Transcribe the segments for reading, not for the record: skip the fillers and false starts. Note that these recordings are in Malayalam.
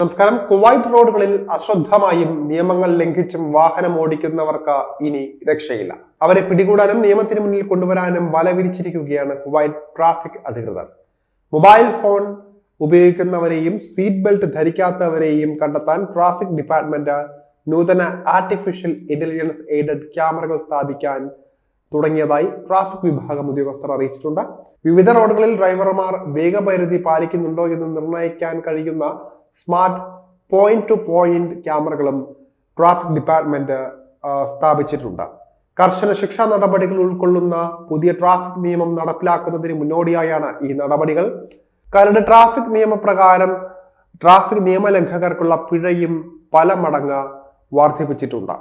നമസ്കാരം. കുവൈറ്റ് റോഡുകളിൽ അശ്രദ്ധമായും നിയമങ്ങൾ ലംഘിച്ചും വാഹനം ഓടിക്കുന്നവർക്ക് ഇനി രക്ഷയില്ല. അവരെ പിടികൂടാനും നിയമത്തിന് മുന്നിൽ കൊണ്ടുവരാനും വല വിരിച്ചിരിക്കുകയാണ് കുവൈറ്റ് ട്രാഫിക് അധികൃതർ. മൊബൈൽ ഫോൺ ഉപയോഗിക്കുന്നവരെയും സീറ്റ് ബെൽറ്റ് ധരിക്കാത്തവരെയും കണ്ടെത്താൻ ട്രാഫിക് ഡിപ്പാർട്ട്മെന്റ് നൂതന ആർട്ടിഫിഷ്യൽ ഇന്റലിജൻസ് എയ്ഡഡ് ക്യാമറകൾ സ്ഥാപിക്കാൻ തുടങ്ങിയതായി ട്രാഫിക് വിഭാഗം ഉദ്യോഗസ്ഥർ അറിയിച്ചിട്ടുണ്ട്. വിവിധ റോഡുകളിൽ ഡ്രൈവർമാർ വേഗപരിധി പാലിക്കുന്നുണ്ടോ എന്ന് നിർണ്ണയിക്കാൻ കഴിയുന്ന സ്മാർട്ട് പോയിന്റ് ടു പോയിന്റ് ക്യാമറകളും ട്രാഫിക് ഡിപ്പാർട്ട്മെന്റ് സ്ഥാപിച്ചിട്ടുണ്ട്. കർശന ശിക്ഷാ നടപടികൾ ഉൾക്കൊള്ളുന്ന പുതിയ ട്രാഫിക് നിയമം നടപ്പിലാക്കുന്നതിന് മുന്നോടിയായാണ് ഈ നടപടികൾ. കരട് ട്രാഫിക് നിയമപ്രകാരം ട്രാഫിക് നിയമലംഘകർക്കുള്ള പിഴയും പല മടങ്ങ് വർദ്ധിപ്പിച്ചിട്ടുണ്ട്.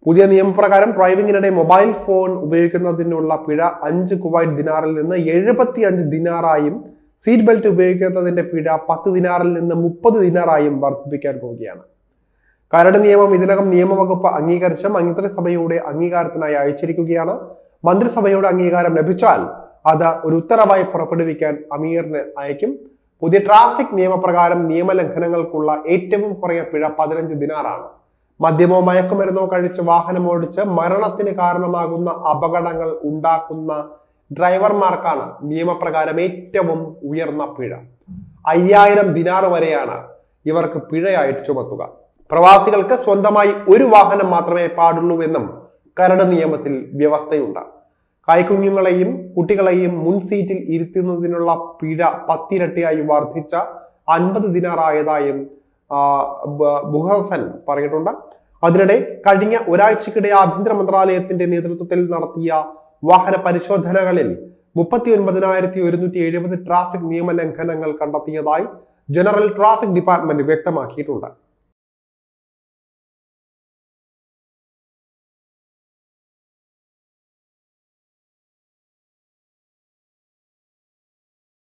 പുതിയ നിയമപ്രകാരം ഡ്രൈവിംഗിനിടെ മൊബൈൽ ഫോൺ ഉപയോഗിക്കുന്നതിനുള്ള പിഴ 5 കുവൈറ്റ് ദിനാറിൽ നിന്ന് 75 ദിനാറായും സീറ്റ് ബെൽറ്റ് ഉപയോഗിക്കാത്തതിന്റെ പിഴ 10 ദിനാറിൽ നിന്ന് 30 ദിനാറായും വർദ്ധിപ്പിക്കാൻ പോവുകയാണ്. കരട് നിയമം ഇതിനകം നിയമവകുപ്പ് അംഗീകരിച്ച മന്ത്രിസഭയുടെ അംഗീകാരത്തിനായി അയച്ചിരിക്കുകയാണ്. മന്ത്രിസഭയുടെ അംഗീകാരം ലഭിച്ചാൽ അത് ഒരു ഉത്തരവായി പുറപ്പെടുവിക്കാൻ അമീറിന് അയക്കും. പുതിയ ട്രാഫിക് നിയമപ്രകാരം നിയമലംഘനങ്ങൾക്കുള്ള ഏറ്റവും കുറഞ്ഞ പിഴ 15 ദിനാറാണ്. മദ്യമോ മയക്കുമരുന്നോ കഴിച്ച് വാഹനം ഓടിച്ച് മരണത്തിന് കാരണമാകുന്ന അപകടങ്ങൾ ഉണ്ടാക്കുന്ന ഡ്രൈവർമാർക്കാണ് നിയമപ്രകാരം ഏറ്റവും ഉയർന്ന പിഴ. 5000 ദിനാർ വരെയാണ് ഇവർക്ക് പിഴയായിട്ട് ചുമത്തുക. പ്രവാസികൾക്ക് സ്വന്തമായി ഒരു വാഹനം മാത്രമേ പാടുള്ളൂവെന്നും കരട് നിയമത്തിൽ വ്യവസ്ഥയുണ്ട്. കൈക്കുഞ്ഞുങ്ങളെയും കുട്ടികളെയും മുൻ സീറ്റിൽ ഇരുത്തുന്നതിനുള്ള പിഴ 10 ഇരട്ടിയായി വർദ്ധിച്ച 50 ദിനാർ ആയതായും ബുഹസൻ പറഞ്ഞിട്ടുണ്ട്. അതിനിടെ കഴിഞ്ഞ ഒരാഴ്ചക്കിടെ ആഭ്യന്തര മന്ത്രാലയത്തിന്റെ നേതൃത്വത്തിൽ നടത്തിയ വാഹന പരിശോധനകളിൽ 39,170 ട്രാഫിക് നിയമലംഘനങ്ങൾ കണ്ടെത്തിയതായി ജനറൽ ട്രാഫിക് ഡിപ്പാർട്ട്മെന്റ് വ്യക്തമാക്കിയിട്ടുണ്ട്.